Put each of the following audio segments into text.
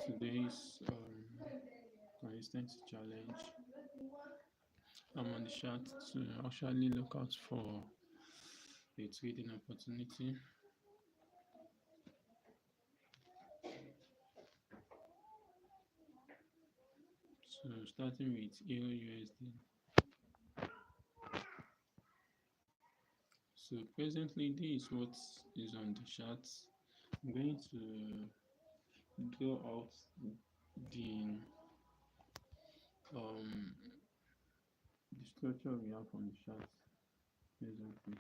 Today's resistance challenge. I'm on the chart to actually look out for a trading opportunity. So starting with Euro USD. So presently this is what is on the chart. I'm going to draw out the um the structure we have on the chart presently.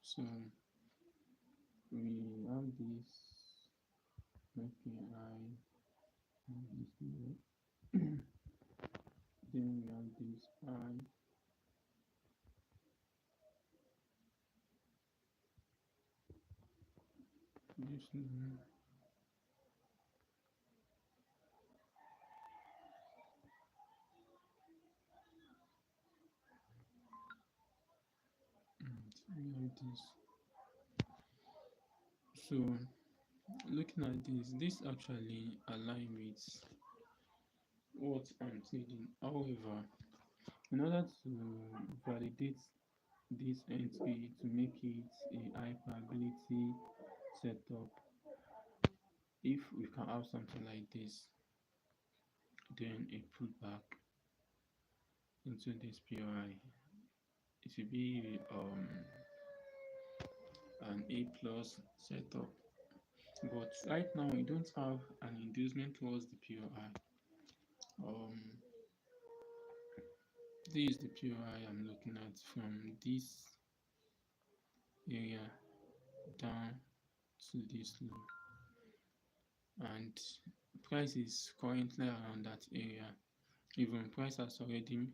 So we have this MPI and this low. Then we have this I, this low, and we have this. So looking at this actually align with what I'm trading. However, in order to validate this entry to make it a high probability setup, if we can have something like this, then a pullback into this PRI, it will be an A plus setup. But right now we don't have an inducement towards the PRI. This is the PRI I'm looking at from this area down to this low, and price is currently around that area. Even price is already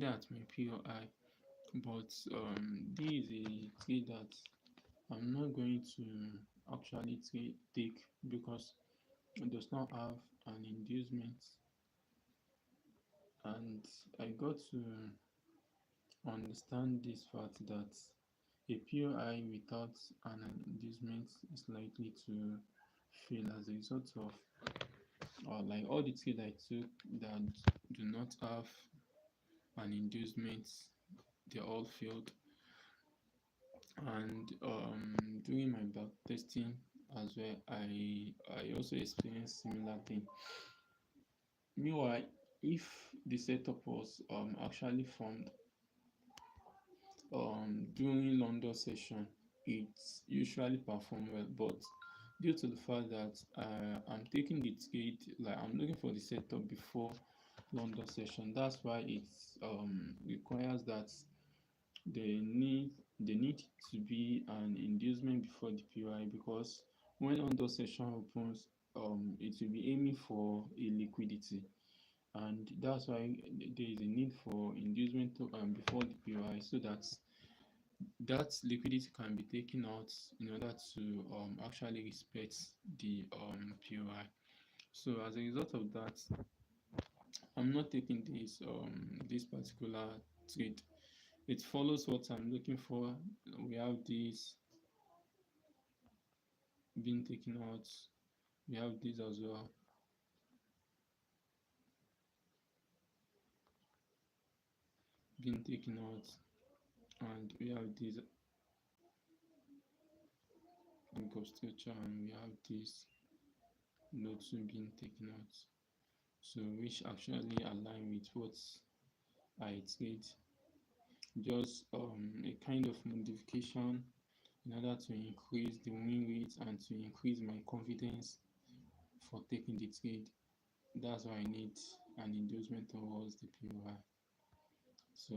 at my PRI, but this is a trade that I'm not going to actually take because it does not have an inducement, and I got to understand this fact that a POI without an inducement is likely to fail as a result of like all the trades I took that do not have an inducement, they all failed. And during my back testing as well, I also experienced similar thing. Meanwhile, if the setup was actually formed during London session, it usually perform well, but due to the fact that I'm taking the trade, like I'm looking for the setup before London session, that's why it requires that they need to be an inducement before the PI, because when London session opens, it will be aiming for a liquidity, and that's why there is a need for inducement before the PI, so that liquidity can be taken out in order to actually respect the POI. So as a result of that, I'm not taking this particular trade. It follows what I'm looking for. We have this being taken out. We have this as well. Being taken out, and we have this Kof structure, and we have this node being taken out. So which actually align with what I trade, just a kind of modification in order to increase the win rate and to increase my confidence for taking the trade. That's why I need an inducement towards the POI. So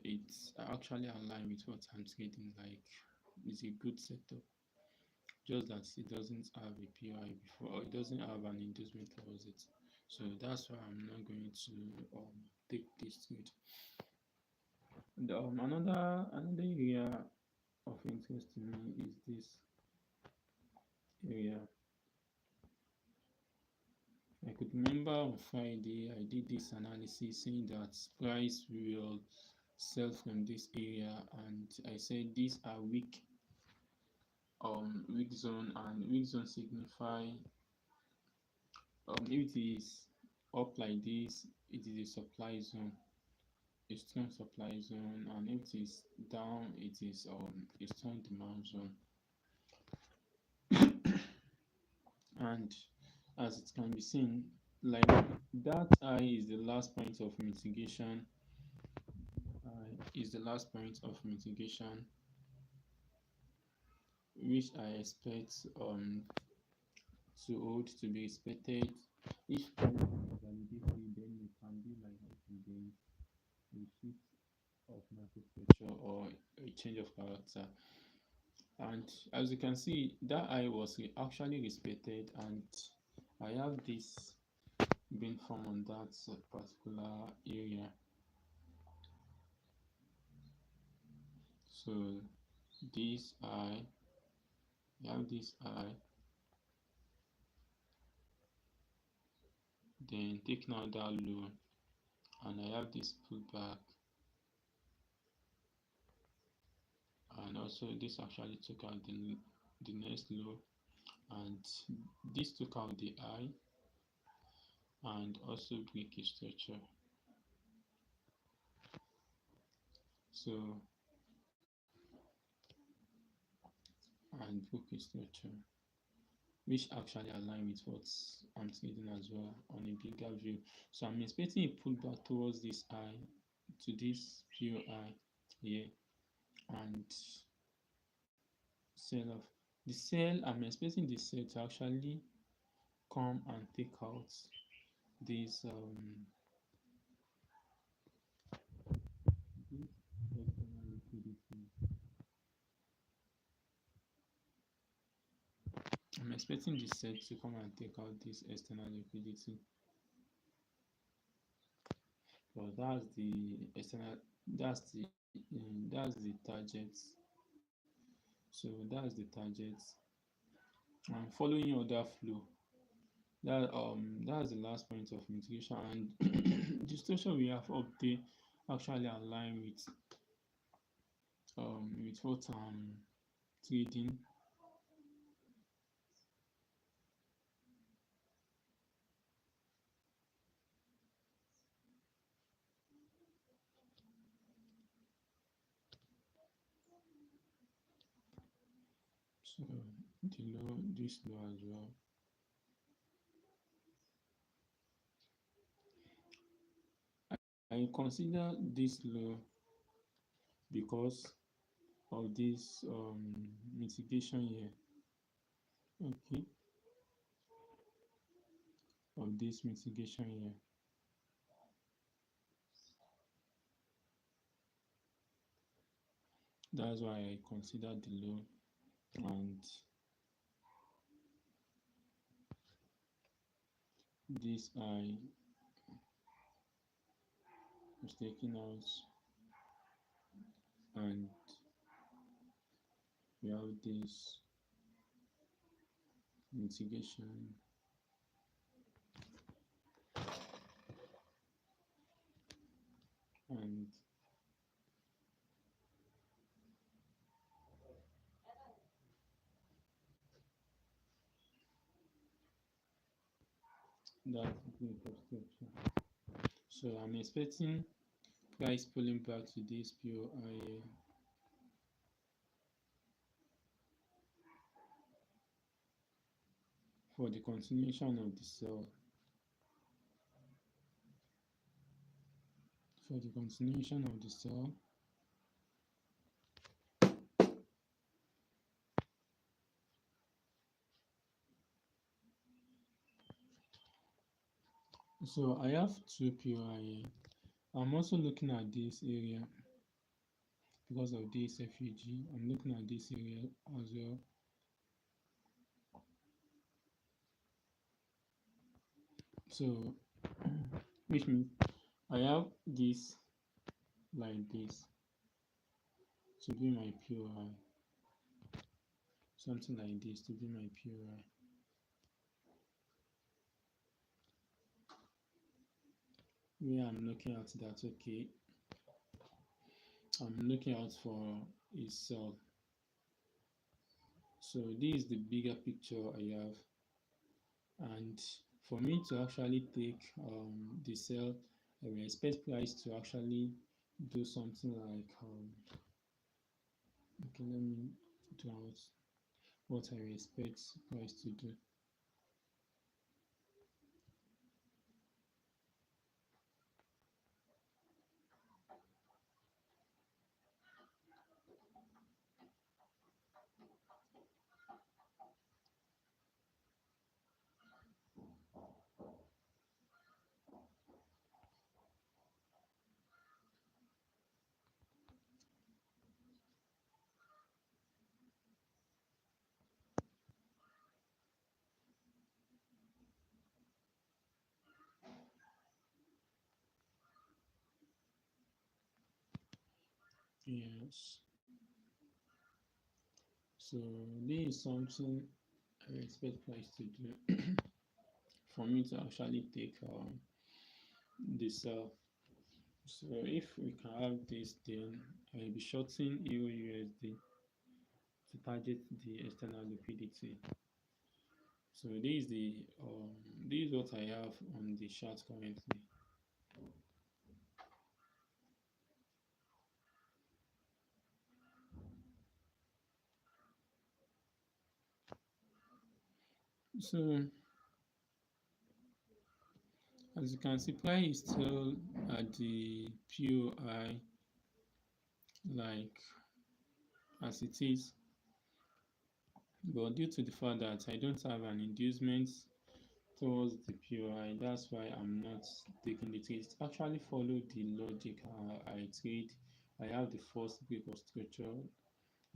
it's actually aligned with what I'm trading. Like, it's a good setup, just that it doesn't have a POI before, or it doesn't have an inducement towards it. So that's why I'm not going to take this trade. And, another area of interest to me is this area. I could remember on Friday I did this analysis saying that price will sell from this area, and I said these are weak zone, and weak zone signify if it is up like this, it is a supply zone, a strong supply zone, and if it is down, it is a strong demand zone. And as it can be seen, like that eye is the last point of mitigation. Is the last point of mitigation, which I expect to hold to be respected. If price validates it, then it can be like then a shift of market pressure or a change of character. And as you can see, that eye was actually respected, and I have this being formed on that particular area. So this eye, I have this eye, then take now that low, and I have this pullback, and also this actually took out the next low, and this took out the eye and also break a structure. So and broke a structure, which actually align with what I'm trading as well on a bigger view. So I'm expecting a pullback towards this eye, to this pure eye here, and sell off. The sell, I'm expecting the sell to actually come and take out this this external liquidity. I'm expecting the sell to come and take out this external liquidity. But that's the target. So that's the target. And following other flow, that's the last point of mitigation, and the situation we have up there actually align with what I'm trading. So the low, this low as well. I consider this low because of this mitigation here. Okay, of this mitigation here. That's why I consider the low, and this I was taking out, and we have this mitigation, and that's the structure. So I'm expecting price pulling back to this POI for the continuation of the sell. For the continuation of the sell, so I have two POI. I'm also looking at this area because of this FUG. I'm looking at this area as well. So which means I have this like this to be my POI, something like this to be my POI. where I'm looking at that, okay, I'm looking out for a cell. So this is the bigger picture I have, and for me to actually take the cell, I will expect price to actually do something like okay, let me do out what I expect price to do. Yes. So this is something I expect price to do for me to actually take the sell. So if we can have this, then I will be shorting Euro USD to target the external liquidity. So this is what I have on the chart currently. So as you can see, price is still at the POI like as it is, but due to the fact that I don't have an inducement towards the POI, that's why I'm not taking the trade. It actually follow the logic I trade. I have the first break of structure,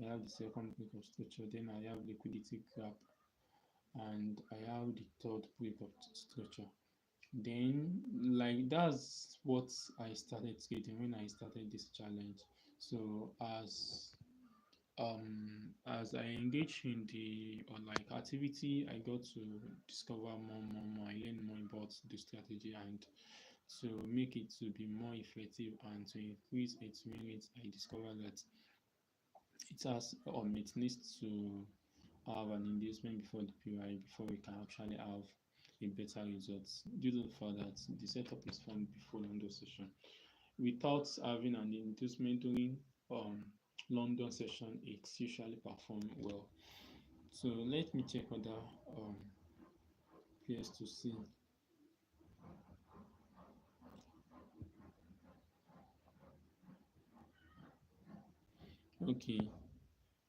I have the second break of structure, then I have liquidity gap, and I have the third break of structure. Then like that's what I started trading when I started this challenge. So as I engage in the like activity, I got to discover more. I learn more about the strategy, and to make it to be more effective and to increase its merit, I discovered that it needs to have an inducement before the PI before we can actually have a better result, due to the fact that the setup is formed before London session. Without having an inducement during um, London session, it's usually perform well. So let me check other pairs to see. Okay,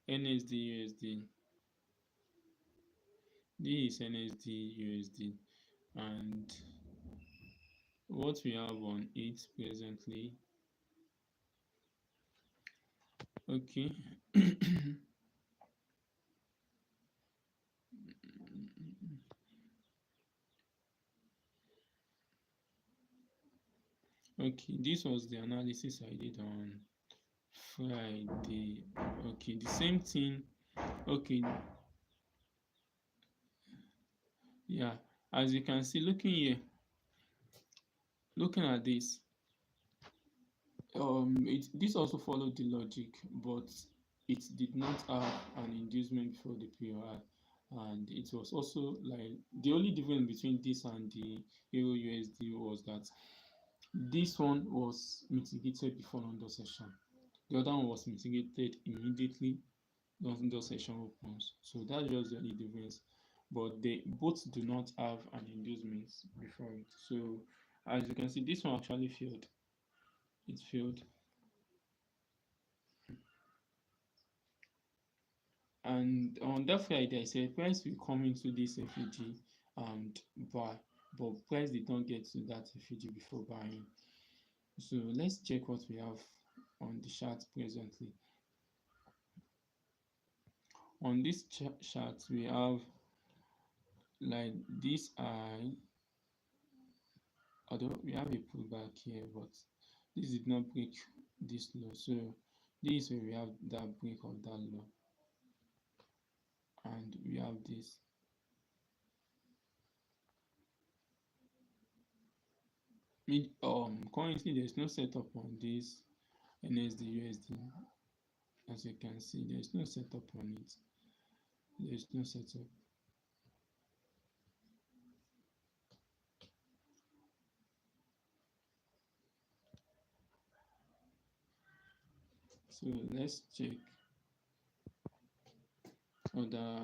NSD USD. This is NSD USD, and what we have on it presently. Okay. Okay, this was the analysis I did on Friday. Okay, the same thing. Okay, yeah, as you can see, looking here, looking at this, this also followed the logic, but it did not have an inducement for the POI, and it was also like the only difference between this and the Euro USD was that this one was mitigated before London session. The other one was mitigated immediately London session opens. So that's just the only difference. But they both do not have an inducement before it. So as you can see, this one actually failed. It failed. And on that Friday, I said price will come into this FEG and buy, but price did not get to that FEG before buying. So let's check what we have on the chart presently. On this chart, we have like this eye, although we have a pullback here, but this did not break this low. So this is where we have that break of that low, and we have this. Currently there's no setup on this NSD USD. As you can see, there's no setup on it. There's no setup. So let's check other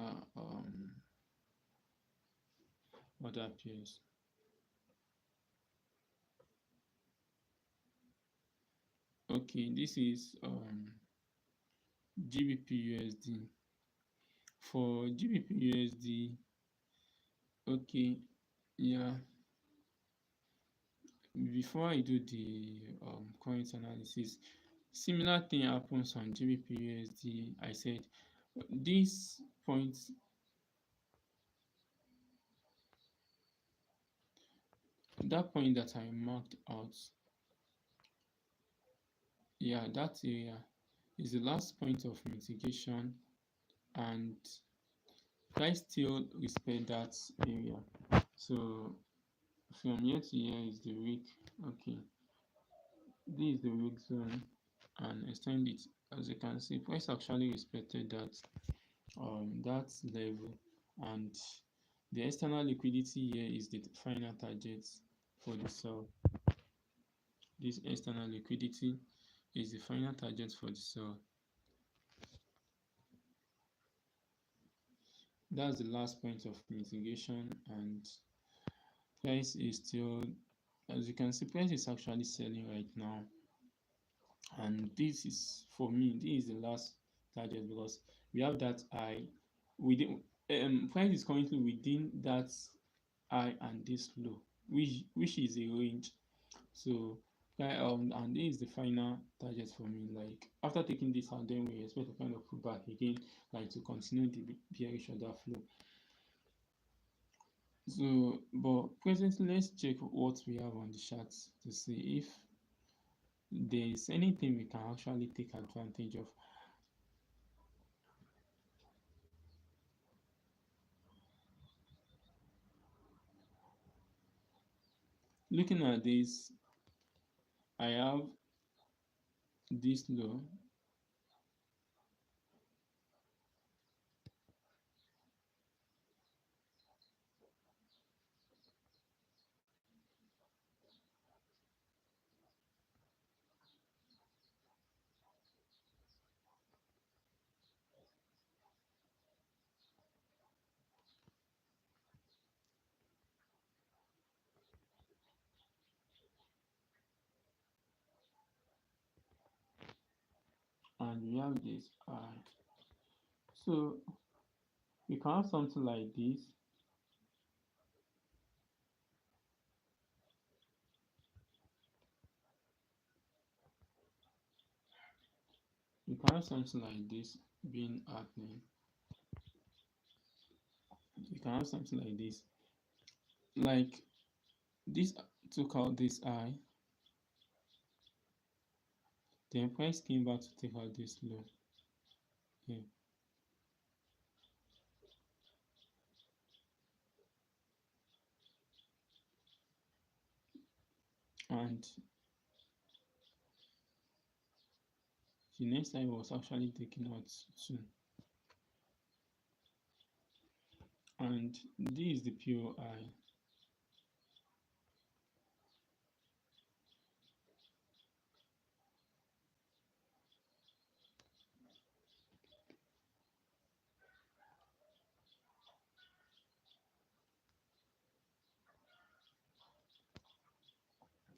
other pairs. Okay, this is GBP USD. For GBP USD, okay, yeah. Before I do the current analysis, similar thing happens on GBP USD. I said this point, that point that I marked out, yeah, that area is the last point of mitigation, and I still respect that area. So from here to here is the week. Okay, this is the week zone and extend it. As you can see, price actually respected that level, and the external liquidity here is the final target for the sell. This external liquidity is the final target for the sell. That's the last point of mitigation, and price is still, as you can see, price is actually selling right now, and this is, for me, this is the last target because we have that high within, price is currently within that high and this low, which is a range. So and this is the final target for me. Like after taking this out, then we expect to kind of pull back again, like to continue the bearish order flow. So, but presently, let's check what we have on the charts to see if there is anything we can actually take advantage of. Looking at this, I have this low, and we have this high. So we can have something like this. We can have something like this being happening. You can have something like this. Like this took out this high, then price came back to take out this low here. And the next high was actually taken out too. And this is the pure high.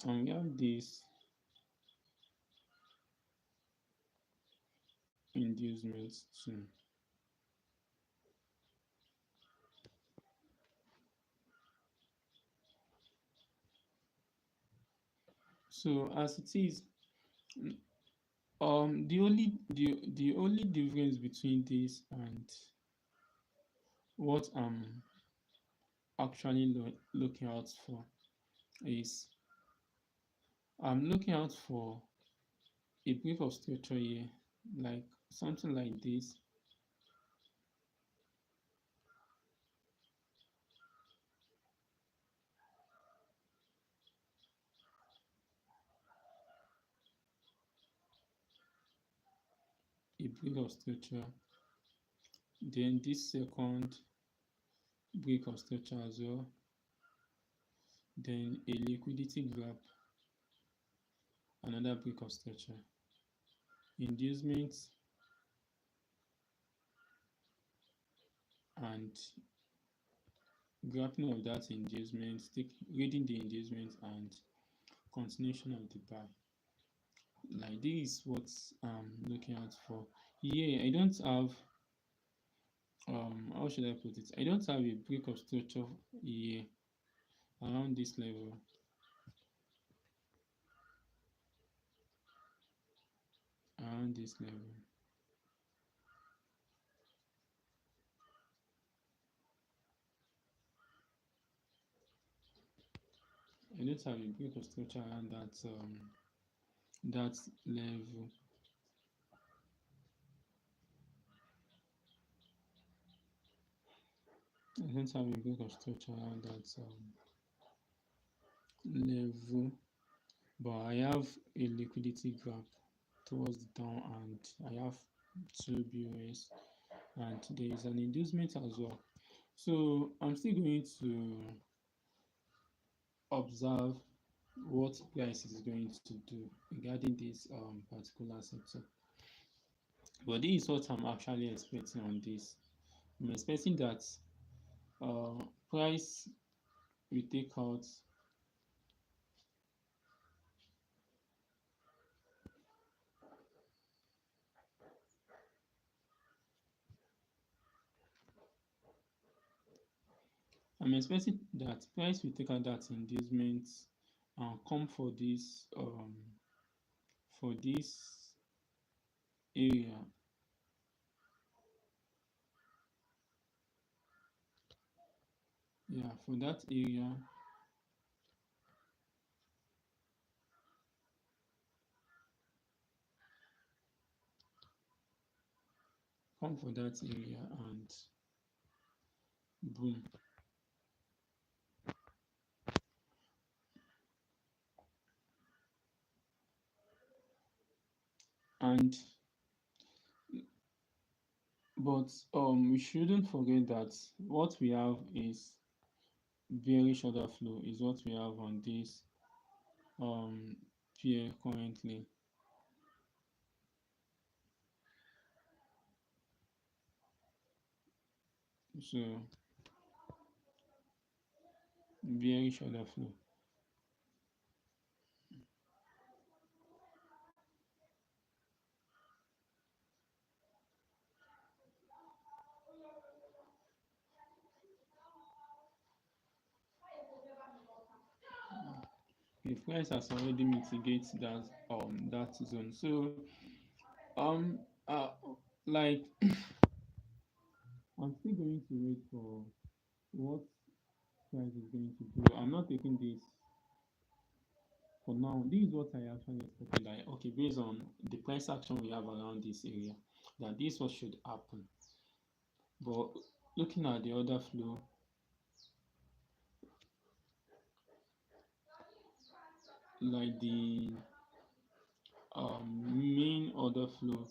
And we have this inducement too. So as it is, the only difference between this and what I'm actually looking out for is I'm looking out for a brief of structure here, like something like this. brick of structure, then this second brick of structure as well, then a liquidity graph, another brick of structure, inducement, and graphing of that inducement, reading the inducement and continuation of the buy. Like this is what I'm looking out for. Yeah, I don't have how should I put it? I don't have a break of structure here around this level. Around this level. I don't have a break of structure around that level. I don't have a break of structure around that level, but I have a liquidity gap towards the down, and I have two BOS, and there is an inducement as well. So I'm still going to observe what price is going to do regarding this particular sector. But this is what I'm actually expecting on this. I'm expecting that price will take out I'm expecting that price will take out that inducement and come for this area. Yeah, for that area. Come for that area and boom. And but we shouldn't forget that what we have is bearish order flow is what we have on this pair currently. So bearish order flow. The price has already mitigated that zone. So um uh like I'm still going to wait for what price is going to do. I'm not taking this for now. This is what I actually expected. Like, okay, based on the price action we have around this area, that this what should happen. But looking at the order flow, like the main order flow,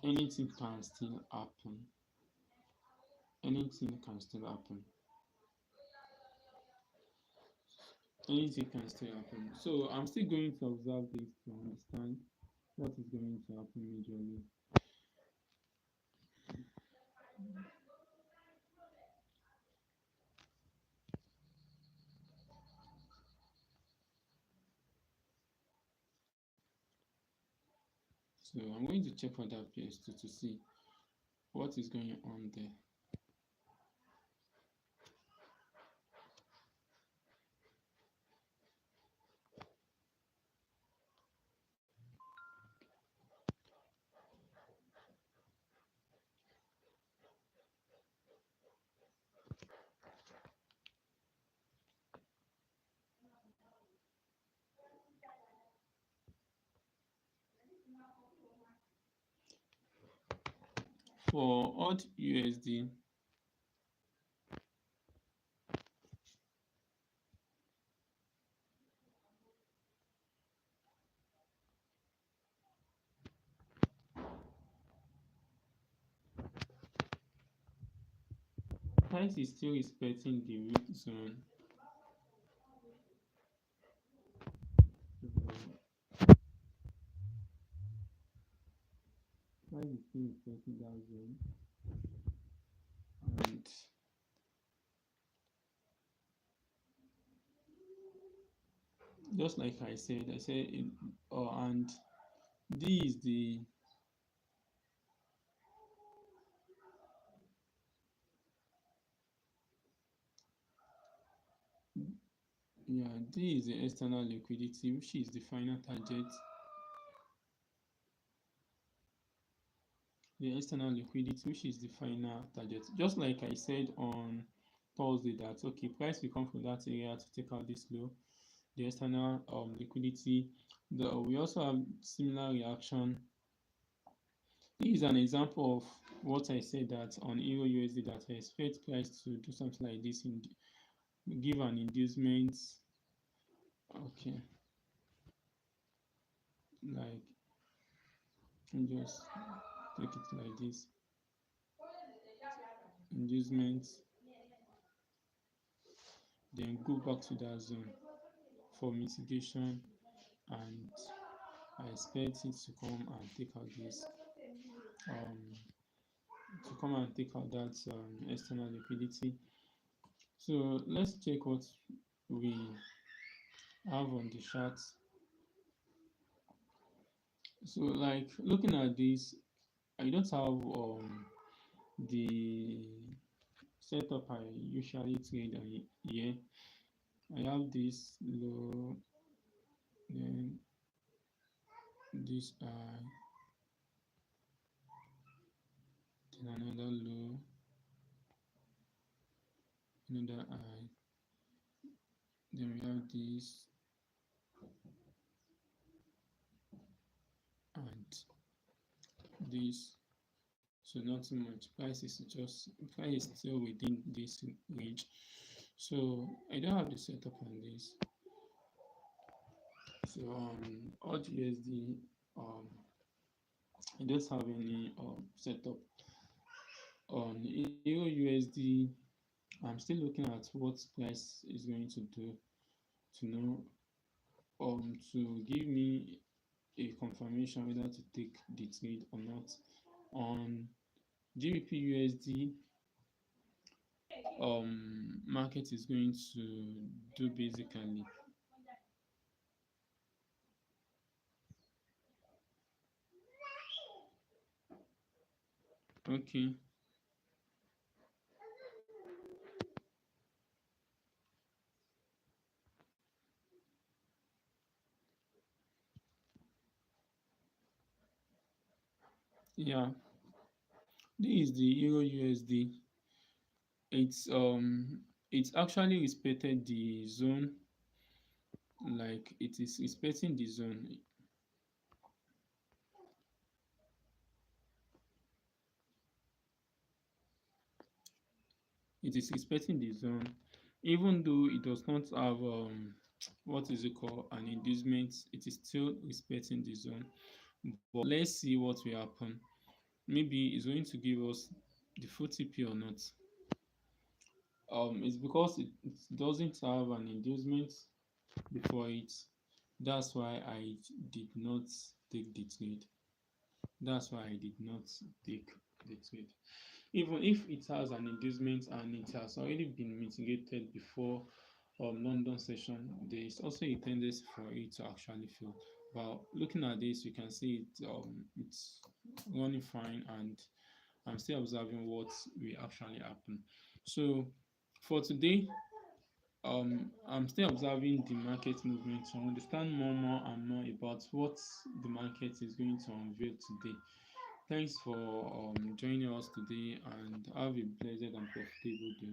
anything can still happen. Anything can still happen. Anything can still happen. So I'm still going to observe this to understand what is going to happen majorly. So I'm going to check for that PS2 to see what is going on there. For odd USD, price is still respecting the weak zone. So price is still respecting that zone, and just like I said it, and D is the yeah, D is the external liquidity, which is the final target. The external liquidity, which is the final target. Just like I said on Thursday, that okay, price will come from that area to take out this low, the external liquidity. We also have similar reaction. This is an example of what I said, that on Euro USD, that I expect price to do something like this, give an inducement. Okay, like just take it like this, inducement, then go back to that zone for mitigation, and I expect it to come and take out this um that external liquidity. So let's check what we have on the chart. So like looking at this, I don't have the setup I usually trade on here. I have this low, then this high, then another low, another high, then we have this and this. So not too much. Price is still within this range. So I don't have the setup on this. So odd USD, I don't have any setup. On Euro USD, I'm still looking at what price is going to do to know to give me a confirmation whether to take the trade or not. On GBP USD, market is going to do basically okay. Yeah, this is the Euro USD. It's actually respected the zone, like it is respecting the zone. It is respecting the zone, even though it does not have what is it called, an inducement. It is still respecting the zone. But let's see what will happen. Maybe it's going to give us the full TP or not. It's because it doesn't have an inducement before it. That's why I did not take the trade. That's why I did not take the trade. Even if it has an inducement and it has already been mitigated before London session, there is also a tendency for it to actually fail. But looking at this, you can see it's running fine, and I'm still observing what will actually happen. So for today, I'm still observing the market movement to understand more and more about what the market is going to unveil today. Thanks for joining us today, and have a blessed and profitable day.